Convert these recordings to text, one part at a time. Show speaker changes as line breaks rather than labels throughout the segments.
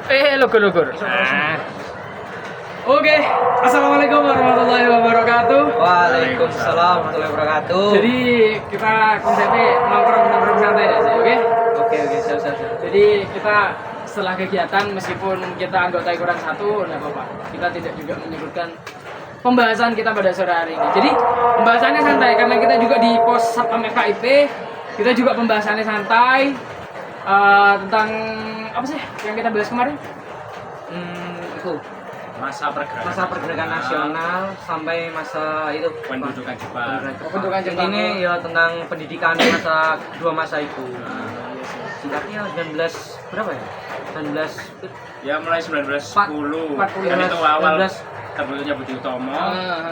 Lugur. Oke, assalamualaikum warahmatullahi wabarakatuh.
Waalaikumsalam warahmatullahi wabarakatuh.
Jadi kita konsepnya nongkrong santai ya sih, oke?
Oke, siap.
Jadi kita setelah kegiatan meskipun kita anggota kurang satu, nggak apa-apa. Kita tidak juga menyebutkan pembahasan kita pada sore hari ini. Jadi pembahasannya santai karena kita juga di pos Satpam FKIP. Kita juga pembahasannya santai tentang apa sih yang kita bahas kemarin?
Itu
masa
pergerakan nasional sampai masa itu
pendudukan Jepang.
Pendudukan Jepang.
Ini ya tentang pendidikan masa itu. Singkatnya 19 berapa ya? 19
Ya mulai 1910 kan itu
19.
awal terbentuknya Budi Utomo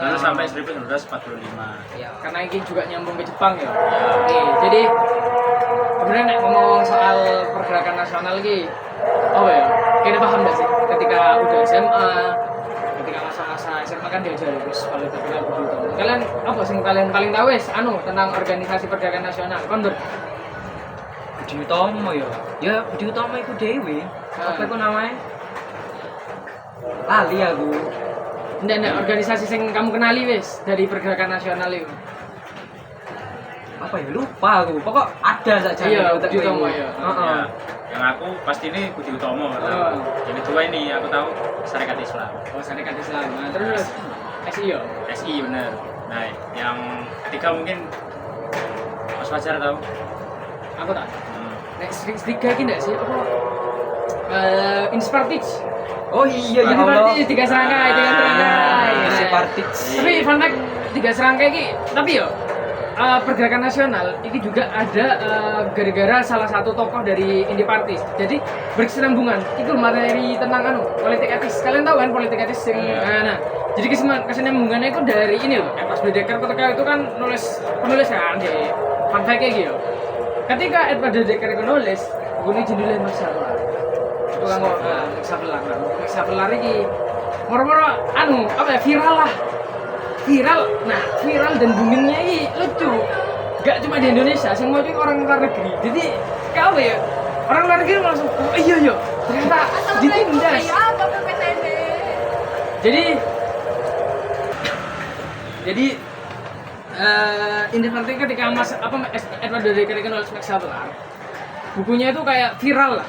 lalu sampai 1945.
Ya, karena ini juga nyambung ke Jepang ya. Oke, jadi sebenarnya nek ngomong soal pergerakan nasional lagi, oh ya, kalian paham nggak sih? Ketika udah SMA, ketika masa-masa SMA kan diajari terus kalau ketika Budi Utomo. Kalian apa sih kalian paling tahu wes tentang organisasi pergerakan nasional? Kondur.
Budi Utomo ya. Ya Budi Utomo itu dewe. Apa itu namanya? Lali aku.
Ndak organisasi yang kamu kenali wes dari pergerakan nasional itu.
Apa ya, lupa aku. Pokok ada saja.
Iya, Budi Utomo ya.
Ya, yang aku pasti ini Budi Utomo. Jadi dua ini aku tahu Syarikat Islam.
Oh, Syarikat Islam. Nah, terus SI ya?
SI bener. Nah, yang ketiga mungkin Mas Fajar tahu.
Aku tak. Nek tiga ini enggak sih? Apa? Inspartich.
Oh iya ya
Ini
Allah.
berarti tiga serangkai.
Inspartich.
Tapi fun fact, tiga serangkai ini, tapi yo pergerakan nasional ini juga ada gara-gara salah satu tokoh dari Indie Parties. Jadi berkesinambungan. Itu materi tentang politik etis. Kalian tahu kan politik etis nah. Jadi kesinambungannya itu dari ini loh. Edward Dedeker ketika itu kan penulis kan di fun fact kayak gitu. Ketika Edward Dedeker itu nulis, bukunya judulnya Masalah. Itu kan Masalah ini moro-moro viral dan boomingnya ini lucu. Gak cuma di Indonesia, semua itu orang luar negeri. Jadi kau ya orang luar negeri langsung iya ternyata ditindas. Jadi Independent ketika Edward Dedeker nulis Max Havelaar, bukunya itu kayak viral.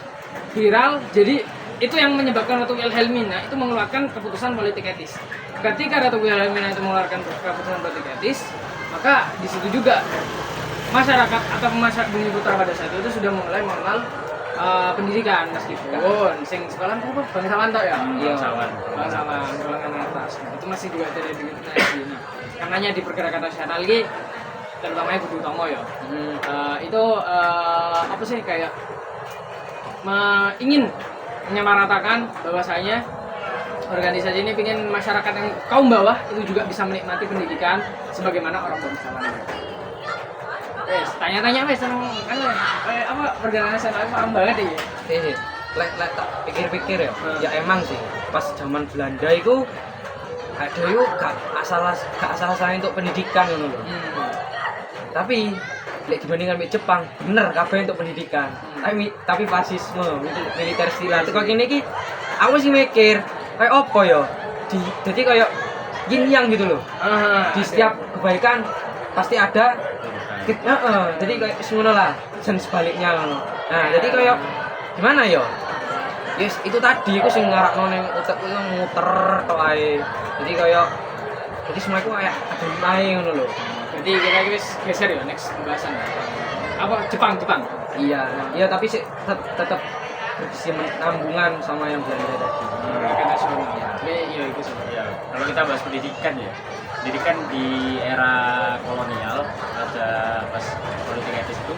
Jadi itu yang menyebabkan Ratu Wilhelmina itu mengeluarkan keputusan politik etis. Ketika Ratu Wilhelmina itu mengeluarkan keputusan politik etis, maka di situ juga masyarakat atau Bumi Putra pada saat itu sudah mulai mengenal pendidikan meskipun sing sekolah apa bangsawan toh ya? Bangsawan golongan atas. Itu masih juga tidak didiskriminasi. Nah, karenanya di pergerakan nasional ini terutamanya Budi Utomo ya. Itu apa sih kayak ingin menyamaratakan bahwasanya organisasi ini ingin masyarakat yang kaum bawah itu juga bisa menikmati pendidikan sebagaimana orang bangsawan. Tanya-tanya wes seneng kan apa pergerakan nasional paham banget ya.
Lek tak pikir-pikir ya. Ya emang sih pas zaman Belanda itu ada yuk gak asal-asalan untuk pendidikan ngono lho. Tapi lek dibandingkan dengan Jepang, bener kabeh untuk pendidikan. Tapi fasisme, militer silat. Kok gini iki aku sih mikir kayak apa ya? Jadi kayak yin yang gitu loh. Di setiap kebaikan pasti ada jadi kayak semuanya lah dan sebaliknya loh. Nah, jadi kayak gimana ya? Yes, itu tadi aku sih ngarakno ning utekku muter tok ae. Jadi kayak semua itu kayak ada main ngono loh.
Jadi kita geser ya next pembahasan. Apa Jepang?
Iya tapi sih tetap berkesinambungan sama yang Belanda tadi.
Pergerakan nasional. Iya itu sih.
Ya, kalau kita bahas pendidikan ya. Pendidikan di era kolonial ada pas politik etis itu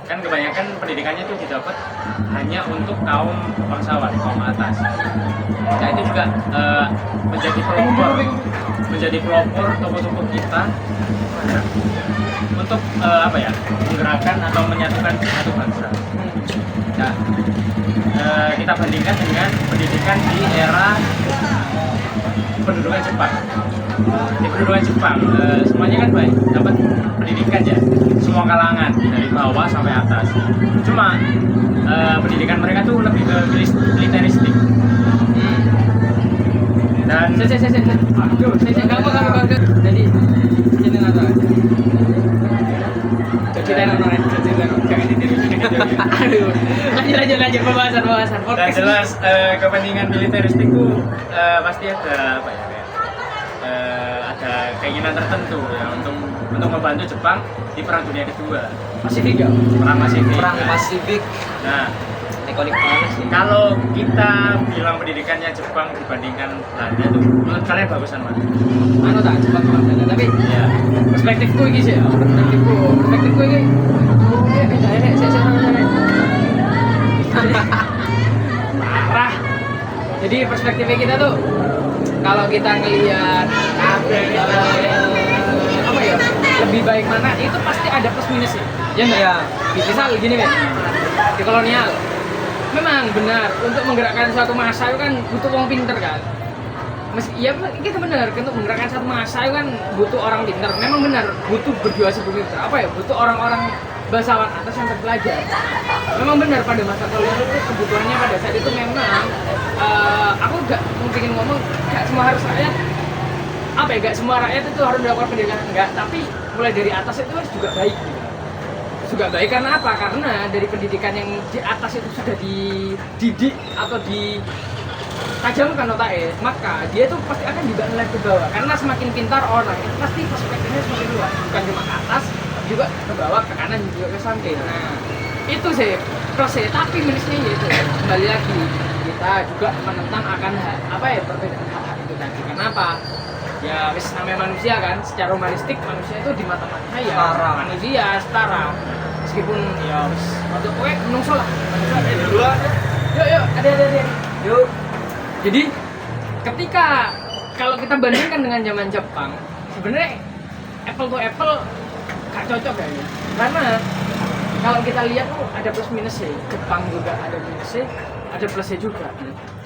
kan kebanyakan pendidikannya itu didapat hanya untuk kaum bangsawan, kaum atas. Nah itu juga menjadi pelopor tokoh-tokoh kita untuk menggerakkan atau menyatukan satu bangsa. Nah, kita bandingkan dengan pendidikan di era pendudukan Jepang. Di pendudukan Jepang semuanya kan baik, dapat pendidikan ya, semua kalangan dari bawah sampai atas. Cuma pendidikan mereka tuh lebih ke militeristik. Dan
Saya kamu. Jadi ini nata. Jadi jangan ditiru. Aduh, lanjut pembahasan.
dan
Podcast
jelas kepentingan militeristik tuh pasti ada apa ya kayak, ada keinginan tertentu ya untuk membantu Jepang di Perang Dunia Kedua,
Pasifik ya.
Perang Pasifik.
Perang Pasifik.
Nah,
Ikonik banget sih.
kalau kita bilang pendidikannya Jepang dibandingkan Belanda tuh, menurut kalian bagusan mana?
Anu tak cepat banget tapi
Ya,
perspektifku ini sih ya. Perspektifku ini. Parah. Jadi perspektifnya kita tuh kalau kita ngelihat apa ya lebih baik mana itu pasti ada plus minus ya. Ya enggak?
Iya.
Misal gini kan di kolonial memang benar untuk menggerakkan suatu massa itu kan butuh orang pinter kan. Iya kita benar untuk menggerakkan satu massa itu kan butuh orang pinter. Memang benar butuh berdua sebelum itu apa ya butuh orang-orang bangsawan atas yang terpelajar. Memang benar pada masa kolonial itu kebutuhannya pada saat itu memang aku gak mungkin ngomong gak semua harus rakyat apa ya gak semua rakyat itu harus melakukan pendidikan enggak tapi mulai dari atas itu harus juga baik gitu. Juga baik karena apa? Karena dari pendidikan yang di atas itu sudah dididik atau ditajamkan otaknya, maka dia tuh pasti akan dibangun ke bawah. Karena semakin pintar orang itu pasti perspektifnya semakin luas, bukan cuma ke atas, tapi juga ke bawah, ke kanan, juga ke samping. Nah, itu sih plusnya. Tapi minusnya yaitu kembali lagi kita juga menentang akan apa ya perbedaan hak itu tadi. Kenapa? Ya wis namanya manusia kan, secara humanistik manusia itu di mata manusia ya
Setara.
manusia setara. Meskipun ya wis untuk kowe menungso lah. Manusia ada dua. Yuk, ada.
Yuk.
Jadi ketika kalau kita bandingkan dengan zaman Jepang, sebenarnya apple to apple gak cocok kayaknya. Karena kalau kita lihat tuh ada plus minusnya. Jepang juga ada minusnya, ada plusnya juga.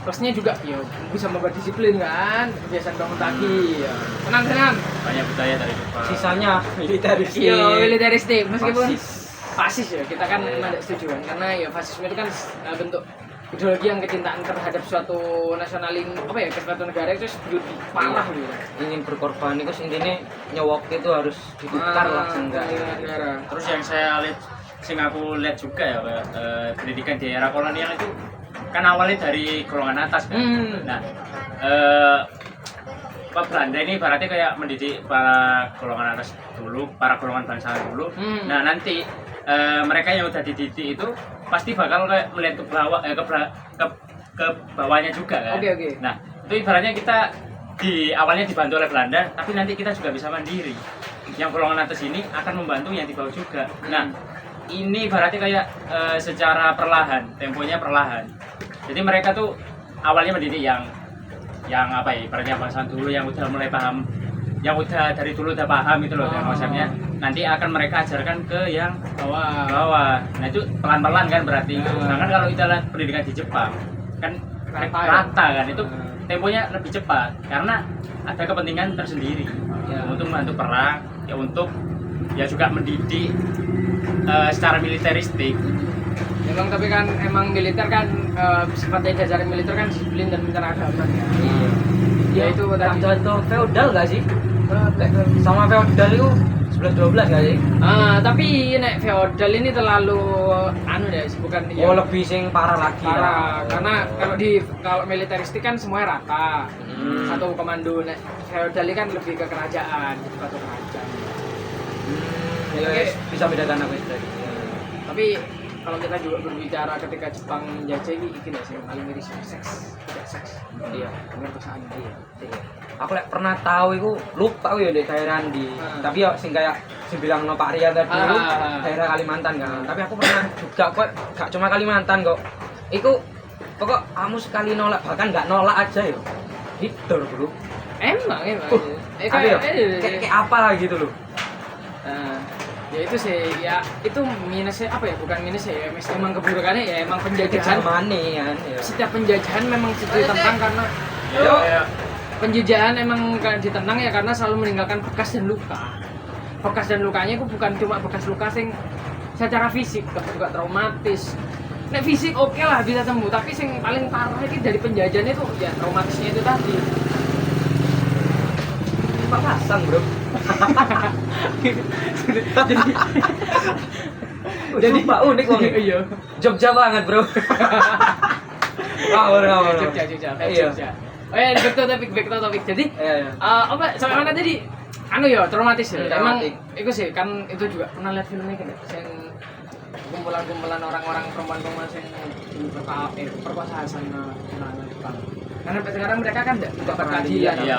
Plusnya juga ya bisa membuat disiplin kan, kebiasaan bangun pagi ya. Tenang.
banyak budaya dari Jepang.
Sisanya militeristik.
Iya, militeristik meskipun
Fasis.
fasis ya kita kan memang tidak setuju kan karena ya fasisme itu kan bentuk ideologi yang kecintaan terhadap suatu nasionaling apa ya suatu negara itu parah gitu.
Ingin berkorban itu intinya nyewok itu harus ditukar lah enggak.
Negara.
Terus yang saya lihat, aku lihat juga ya, kayak, pendidikan di era kolonial itu kan awalnya dari golongan atas kan. Nah, Pak Belanda ini ibaratnya kayak mendidik para golongan atas dulu, para golongan bangsawan dulu. Nah nanti mereka yang udah dididik itu pasti bakal kayak melihat ke bawah, ke bawahnya juga kan.
Oke.
Nah itu ibaratnya kita awalnya dibantu oleh Belanda, tapi nanti kita juga bisa mandiri. Yang golongan atas ini akan membantu yang di bawah juga. Nah ini ibaratnya kayak secara perlahan, temponya perlahan. Jadi mereka tuh awalnya mendidik yang apa ya, ibaratnya bangsawan dulu yang udah mulai paham, yang udah dari dulu udah paham itu loh konsepnya. Nanti akan mereka ajarkan ke yang bawah. Nah itu pelan-pelan kan berarti. Sedangkan kalau kita lihat pendidikan di Jepang kan rata kan, itu temponya lebih cepat karena ada kepentingan tersendiri untuk membantu perang, ya untuk ya juga mendidik secara militeristik.
Memang tapi kan emang militer kan sifatnya jajaran militer kan disiplin dan keanekaragaman ya. Ya itu tadi.
Contoh feodal gak sih? Sama feodal itu 11-12 gak sih?
Tapi nek feodal ini terlalu anu deh, bukan
Oh lebih sing parah lagi.
parah. Karena kalau militeristik kan semuanya rata. Satu komando. Nek feodal ini kan lebih ke kerajaan, satu kerajaan.
Ya, bisa bedakan aku itu tadi.
Tapi kalau kita juga berbicara ketika Jepang menjajah ini nggak sih paling miris seks.
Iya.
Pemerkosaan dia.
Iya. Aku lek pernah tahu itu lupa ya di daerah di. Tapi ya sing kayak sing bilang no Pak Ria tadi itu daerah Kalimantan kan. Tapi aku pernah juga kok gak cuma Kalimantan kok. Iku pokok kamu sekali nolak bahkan nggak nolak aja yo. Hidur bro.
Emang.
Kayak apa lah gitu loh.
Ya itu sih ya itu minusnya apa ya bukan minus ya emang keburukannya ya emang penjajahan
Jamane kan.
setiap penjajahan memang ditentang karena
Ya,
penjajahan emang ditentang ya karena selalu meninggalkan bekas dan luka. Bekas dan lukanya itu bukan cuma bekas luka sing secara fisik, juga traumatis. Nek fisik oke lah bisa sembuh, tapi sing paling parah itu dari penjajahan itu ya traumatisnya itu tadi.
Pak pasang, Bro. Jadi Pak unik wong iki.
Iya.
Jogja banget, Bro. Ngawur.
Jogja.
Iya.
Oh ya, back to topik. Jadi,
Iya.
apa sampai mana tadi? Anu ya, traumatis ya. Emang
Traumatik.
itu sih kan itu juga pernah lihat filmnya kan, yang kumpulan-kumpulan orang-orang perempuan-perempuan yang perkosaan sama orang Jepang. Karena sampai sekarang mereka kan tidak dapat keadilan.
Iya.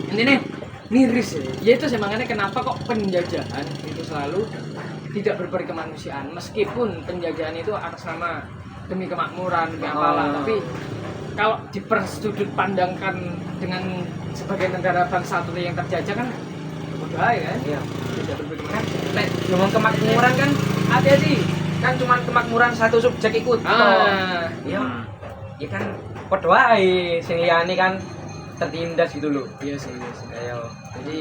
Ini nih miris ya. Ya itu sih makanya kenapa kok penjajahan itu selalu tidak berberi kemanusiaan, meskipun penjajahan itu atas nama demi kemakmuran, demi apalah, tapi kalau dipersudut pandangkan dengan sebagai negara bangsa satu yang terjajah kan berbahaya kan?
Iya.
Tidak berberi kemanusiaan.
Nek ngomong kemakmuran kan hati-hati. Kan cuma kemakmuran satu subjek ikut. Iya. Ya kan padha wae sing liyane kan tertindas gitu loh.
Iya sih.
Kayak jadi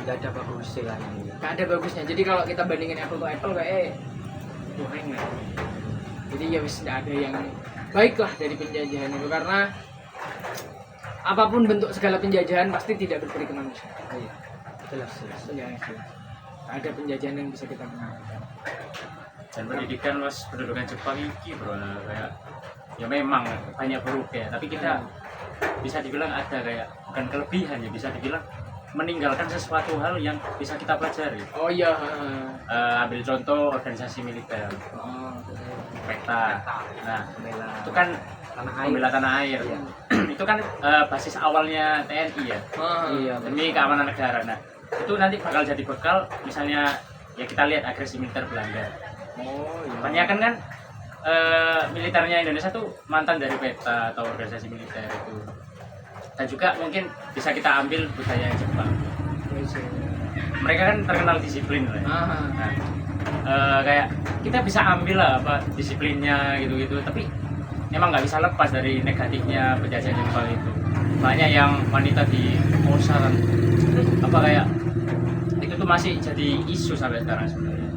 enggak ada bagusnya lah ini.
Gak ada bagusnya. Jadi kalau kita bandingin apple to apple kayak kurang lah. Jadi ya wis tidak ada yang baik lah dari penjajahan itu karena apapun bentuk segala penjajahan pasti tidak berberi kemanusiaan.
Iya. Jelas.
Ya, ada penjajahan yang bisa kita gunakan.
Dan pendidikan was pendudukan Jepang ini bro kayak ya memang banyak buruk ya, tapi kita bisa dibilang ada kayak bukan kelebihan ya, bisa dibilang meninggalkan sesuatu hal yang bisa kita pelajari.
Oh iya.
Ambil contoh organisasi militer,
Oh,
PETA. Nah,
Bela
itu kan
tanah air.
pembela tanah air.
Iya.
Itu kan basis awalnya TNI ya,
Iya.
demi keamanan negara. Nah, itu nanti bakal jadi bekal misalnya ya kita lihat agresi militer Belanda.
Oh iya.
Kebanyakan kan militernya Indonesia tuh mantan dari PETA atau organisasi militer itu. Dan juga mungkin bisa kita ambil budaya Jepang. Mereka kan terkenal disiplin lah. Nah, kayak kita bisa ambil lah apa disiplinnya gitu-gitu, tapi emang nggak bisa lepas dari negatifnya penjajahan Jepang itu. Banyak yang wanita diperkosa kan, apa kayak itu tuh masih jadi isu sampai sekarang sebenarnya.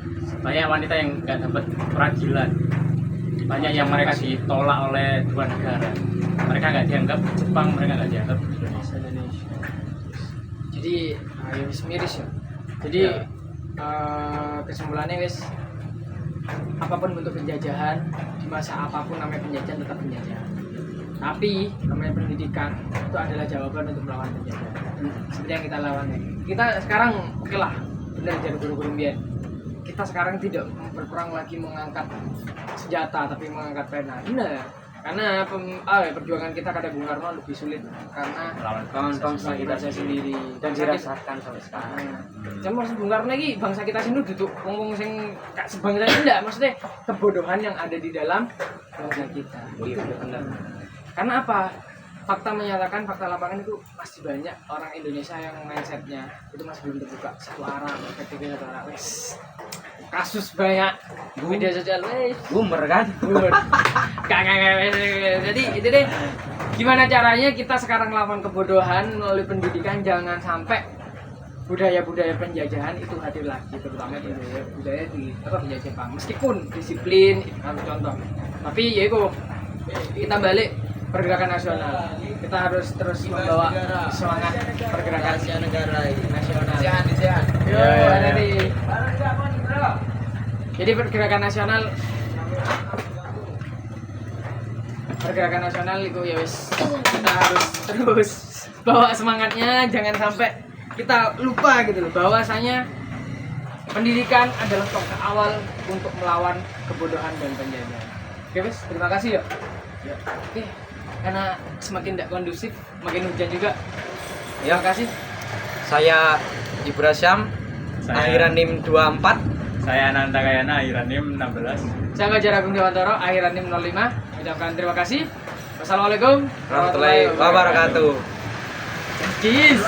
Banyak wanita yang nggak dapat peradilan, banyak yang mereka ditolak oleh dua negara. Mereka nggak dianggap Jepang, mereka nggak dianggap Indonesia.
Jadi ya wis miris ya. Jadi
Ya.
kesimpulannya wis apapun bentuk penjajahan di masa apapun namanya penjajahan tetap penjajahan. Tapi namanya pendidikan itu adalah jawaban untuk melawan penjajahan. Seperti yang kita lawan ya. Kita sekarang oke lah, benar jadi guru-guru mbiyen. Kita sekarang tidak berperang lagi mengangkat senjata tapi mengangkat pena. Benar. Karena perjuangan kita kata Bung Karno lebih sulit karena
Melawan
bangsa kita
sendiri
dan dirasakan sampai sekarang.
Cuma Bung Karno lagi bangsa kita sini duduk ngomong sing gak sebangsa enggak, maksudnya kebodohan yang ada di dalam bangsa kita.
Iya benar.
Karena apa? Fakta menyatakan, fakta lapangan itu masih banyak orang Indonesia yang mindsetnya itu masih belum terbuka satu arah, perspektifnya satu arah. Wes kasus banyak media sosial, wes
Boomer kan?
Gak. Jadi itu deh, gimana caranya kita sekarang lawan kebodohan melalui pendidikan, jangan sampai budaya-budaya penjajahan itu hadir lagi, terutama budaya di penjajah Jepang. Meskipun disiplin itu kan contoh, tapi ya itu kita balik pergerakan nasional. Kita harus terus membawa semangat pergerakan
negara ini.
nasional.
Sehat.
Yo, ada nih. Jadi pergerakan nasional itu ya wis kita harus terus bawa semangatnya, jangan sampai kita lupa gitu loh bahwasanya pendidikan adalah tongkat awal untuk melawan kebodohan dan penjajahan. Oke wis, terima kasih ya. Oke, karena semakin tidak kondusif, makin hujan juga.
Ya.
Terima kasih.
Saya Ibu Rasyam, akhiran NIM 24.
Saya Ananta Kayana, akhiran NIM 16.
Saya Fajar Agung Dewantoro, akhiran NIM 05. Ucapkan terima kasih. Wassalamualaikum
Warahmatullahi wabarakatuh.
Cheers.